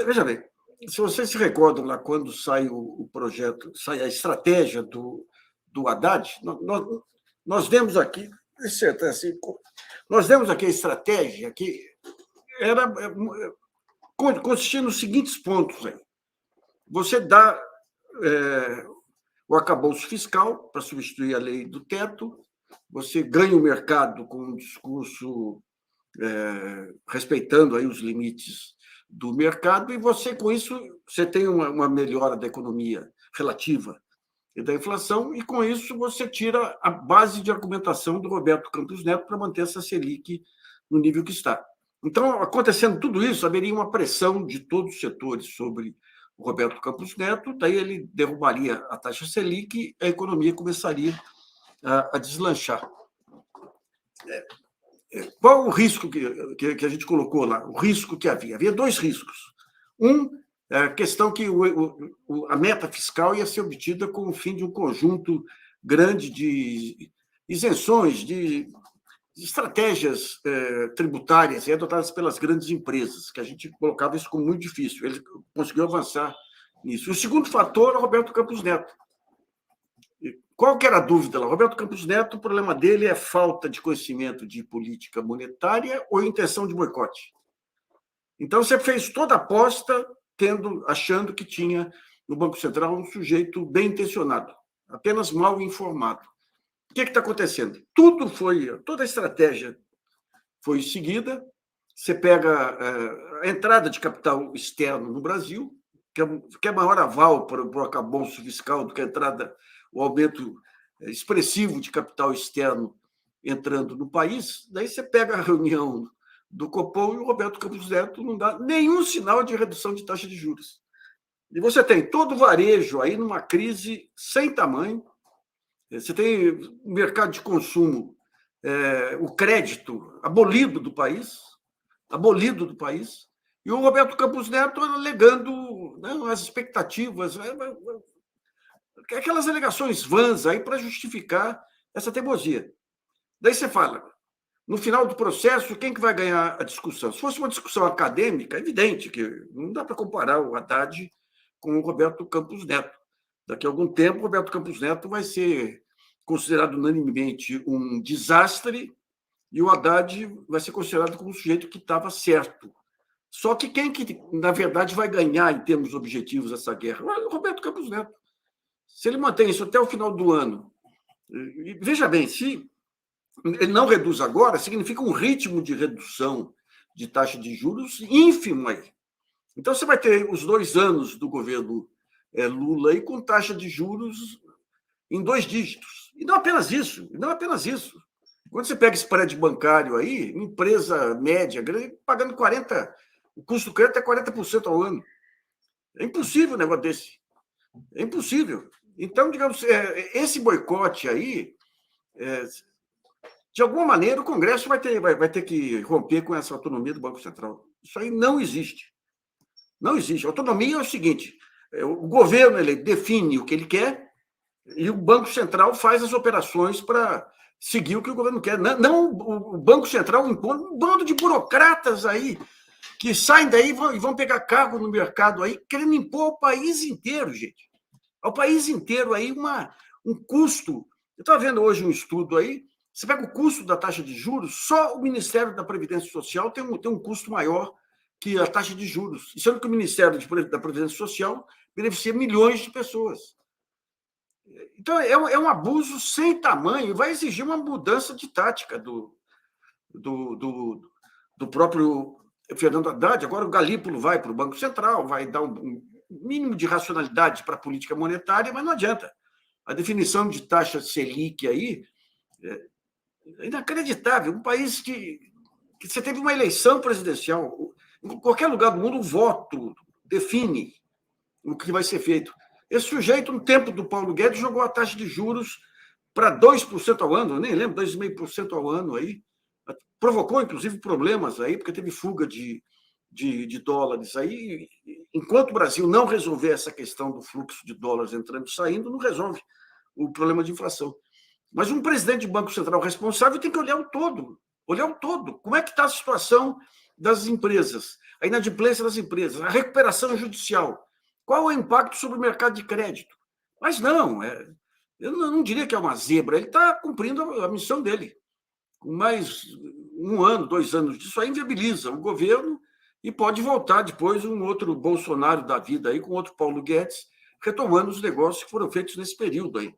Veja bem, se vocês se recordam lá quando sai o projeto, sai a estratégia do Haddad, nós vemos aqui, assim, nós vemos aqui a estratégia que era consistia nos seguintes pontos aí. Você dá o arcabouço fiscal para substituir a lei do teto, você ganha o mercado com um discurso respeitando aí os limites do mercado, e você, com isso, você tem uma melhora da economia relativa e da inflação, e com isso você tira a base de argumentação do Roberto Campos Neto para manter essa Selic no nível que está. Então, acontecendo tudo isso, haveria uma pressão de todos os setores sobre o Roberto Campos Neto, daí ele derrubaria a taxa Selic e a economia começaria a deslanchar. Qual o risco que a gente colocou lá? O risco que havia? Havia dois riscos. A questão que a meta fiscal ia ser obtida com o fim de um conjunto grande de isenções, de estratégias tributárias adotadas pelas grandes empresas, que a gente colocava isso como muito difícil. Ele conseguiu avançar nisso. O segundo fator é o Roberto Campos Neto. Qual que era a dúvida lá? Roberto Campos Neto, o problema dele é falta de conhecimento de política monetária ou intenção de boicote. Então, você fez toda a aposta achando que tinha no Banco Central um sujeito bem intencionado, apenas mal informado. O que está acontecendo? Toda a estratégia foi seguida. Você pega a entrada de capital externo no Brasil, que é maior aval para o arcabouço fiscal do que o aumento expressivo de capital externo entrando no país. Daí você pega a reunião do Copom e o Roberto Campos Neto não dá nenhum sinal de redução de taxa de juros. E você tem todo o varejo aí numa crise sem tamanho. Você tem o mercado de consumo, o crédito abolido do país, e o Roberto Campos Neto alegando as expectativas, aquelas alegações vãs aí para justificar essa teimosia. Daí você fala, no final do processo, quem que vai ganhar a discussão? Se fosse uma discussão acadêmica, é evidente que não dá para comparar o Haddad com o Roberto Campos Neto. Daqui a algum tempo, o Roberto Campos Neto vai ser considerado unanimemente um desastre e o Haddad vai ser considerado como um sujeito que estava certo. Só que quem que, na verdade, vai ganhar em termos objetivos essa guerra? O Roberto Campos Neto. Se ele mantém isso até o final do ano, e veja bem, se ele não reduz agora, significa um ritmo de redução de taxa de juros ínfimo aí. Então, você vai ter os 2 anos do governo Lula aí com taxa de juros em 2 dígitos. E não apenas isso. Quando você pega spread bancário aí, empresa média, grande, pagando 40%, o custo do crédito é 40% ao ano. É impossível um negócio desse. É impossível. Então, digamos, esse boicote aí, de alguma maneira, o Congresso vai ter que romper com essa autonomia do Banco Central. Isso aí não existe. Não existe. A autonomia é o seguinte: o governo ele define o que ele quer e o Banco Central faz as operações para seguir o que o governo quer. Não o Banco Central impõe um bando de burocratas aí que saem daí e vão pegar cargo no mercado aí, querendo impor ao país inteiro, gente. Ao país inteiro aí um custo. Eu estava vendo hoje um estudo aí, você pega o custo da taxa de juros, só o Ministério da Previdência Social tem um custo maior que a taxa de juros. E sendo que o Ministério da Previdência Social beneficia milhões de pessoas. Então, é um abuso sem tamanho, e vai exigir uma mudança de tática do próprio Fernando Haddad. Agora o Galípolo vai para o Banco Central, vai dar um mínimo de racionalidade para a política monetária, mas não adianta. A definição de taxa Selic aí é inacreditável. Um país que você teve uma eleição presidencial, em qualquer lugar do mundo, o voto define o que vai ser feito. Esse sujeito, no tempo do Paulo Guedes, jogou a taxa de juros para 2% ao ano, eu nem lembro, 2,5% ao ano aí. Provocou, inclusive, problemas aí, porque teve fuga de dólares aí. Enquanto o Brasil não resolver essa questão do fluxo de dólares entrando e saindo, não resolve o problema de inflação. Mas um presidente de Banco Central responsável tem que olhar o todo. Como é que está a situação das empresas, a inadimplência das empresas, a recuperação judicial. Qual é o impacto sobre o mercado de crédito? Mas não, eu não diria que é uma zebra, ele está cumprindo a missão dele. Com mais 1 ano, 2 anos disso aí inviabiliza o governo e pode voltar depois um outro Bolsonaro da vida aí, com outro Paulo Guedes, retomando os negócios que foram feitos nesse período aí.